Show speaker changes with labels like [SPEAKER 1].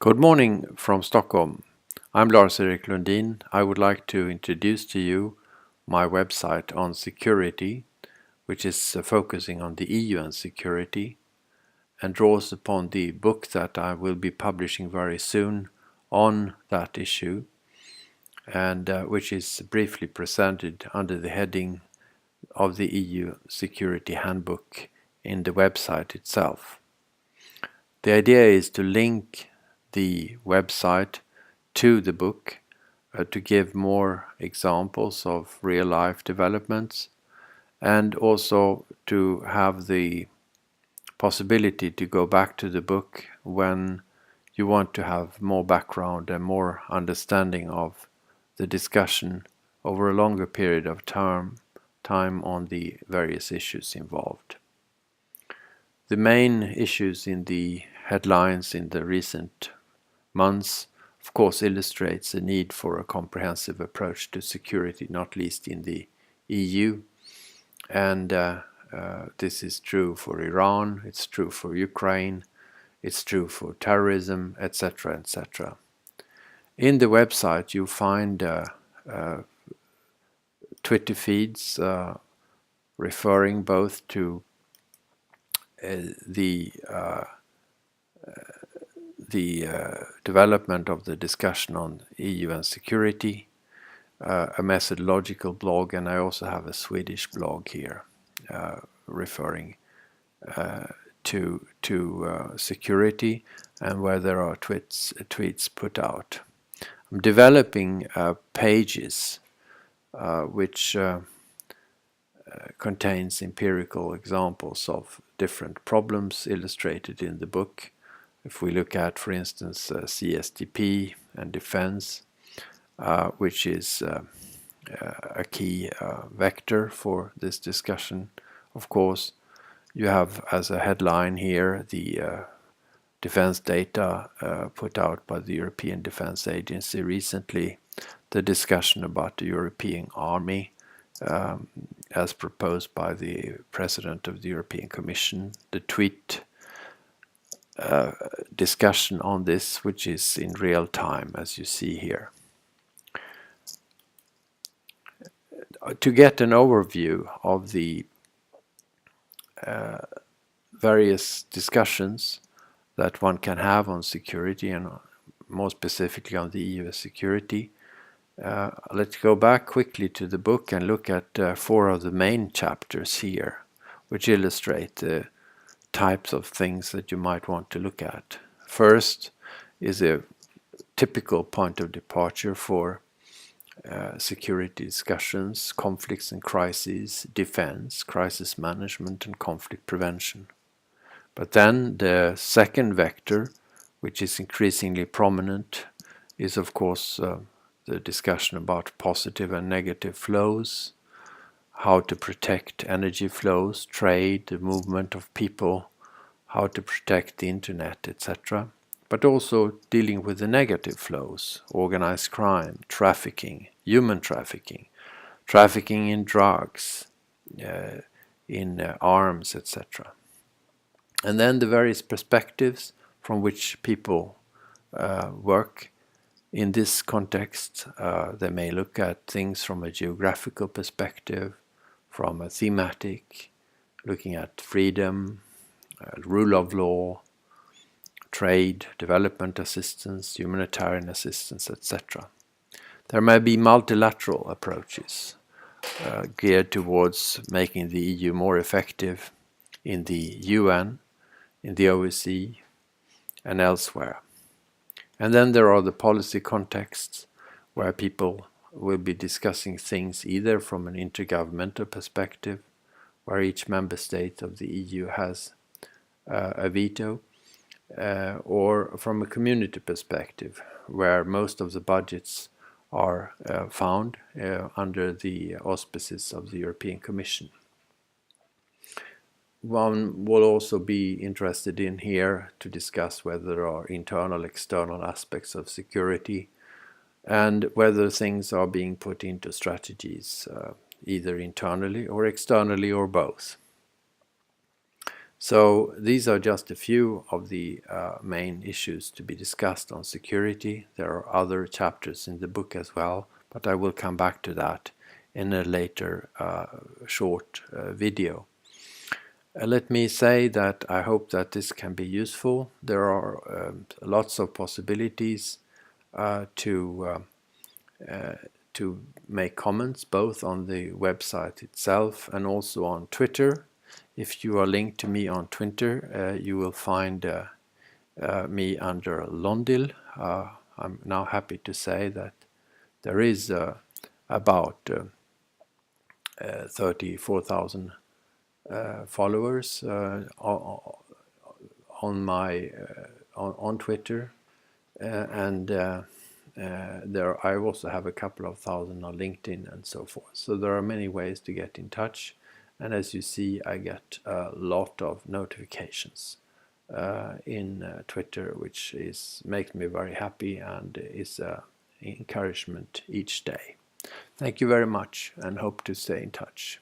[SPEAKER 1] Good morning from Stockholm. I'm Lars-Erik Lundin. I would like to introduce to you my website on security, which is focusing on the EU and security, and draws upon the book that I will be publishing very soon on that issue, and which is briefly presented under the heading of the EU Security Handbook in the website itself. The idea is to link the website to the book to give more examples of real-life developments, and also to have the possibility to go back to the book when you want to have more background and more understanding of the discussion over a longer period of time on the various issues involved. The main issues in the headlines in the recent months, of course, illustrates the need for a comprehensive approach to security, not least in the EU. And this is true for Iran, it's true for Ukraine, it's true for terrorism, etc., etc. In the website you find Twitter feeds referring both to the development of the discussion on EU and security, a methodological blog, and I also have a Swedish blog here referring to security, and where there are tweets put out. I'm developing pages which contains empirical examples of different problems illustrated in the book. If we look at, for instance, CSDP and defense, which is a key vector for this discussion, of course, you have as a headline here the defense data put out by the European Defense Agency recently, the discussion about the European Army as proposed by the President of the European Commission, the tweet discussion on this, which is in real time, as you see here. To get an overview of the various discussions that one can have on security, and more specifically on the EU security, let's go back quickly to the book and look at 4 of the main chapters here, which illustrate the types of things that you might want to look at. First is a typical point of departure for security discussions, conflicts and crises, defense, crisis management, and conflict prevention. But then the second vector, which is increasingly prominent, is of course the discussion about positive and negative flows, how to protect energy flows, trade, the movement of people, how to protect the internet, etc. But also dealing with the negative flows, organized crime, trafficking, human trafficking, trafficking in drugs, in arms, etc. And then the various perspectives from which people work in this context. They may look at things from a geographical perspective, from a thematic, looking at freedom, rule of law, trade, development assistance, humanitarian assistance, etc. There may be multilateral approaches geared towards making the EU more effective in the UN, in the OSCE, and elsewhere. And then there are the policy contexts where people will be discussing things either from an intergovernmental perspective, where each member state of the EU has a veto, or from a community perspective, where most of the budgets are found under the auspices of the European Commission. One will also be interested in here to discuss whether there are internal, external aspects of security, and whether things are being put into strategies either internally or externally or both. So these are just a few of the main issues to be discussed on security. There are other chapters in the book as well, but I will come back to that in a later short video. Let me say that I hope that this can be useful. There are lots of possibilities to make comments both on the website itself and also on Twitter. If you are linked to me on Twitter, you will find me under Londil. I'm now happy to say that there is about 34,000 followers on my on Twitter, and there I also have a couple of thousand on LinkedIn and so forth. So there are many ways to get in touch, and as you see, I get a lot of notifications in Twitter, which makes me very happy and is encouragement each day. Thank you very much, and hope to stay in touch.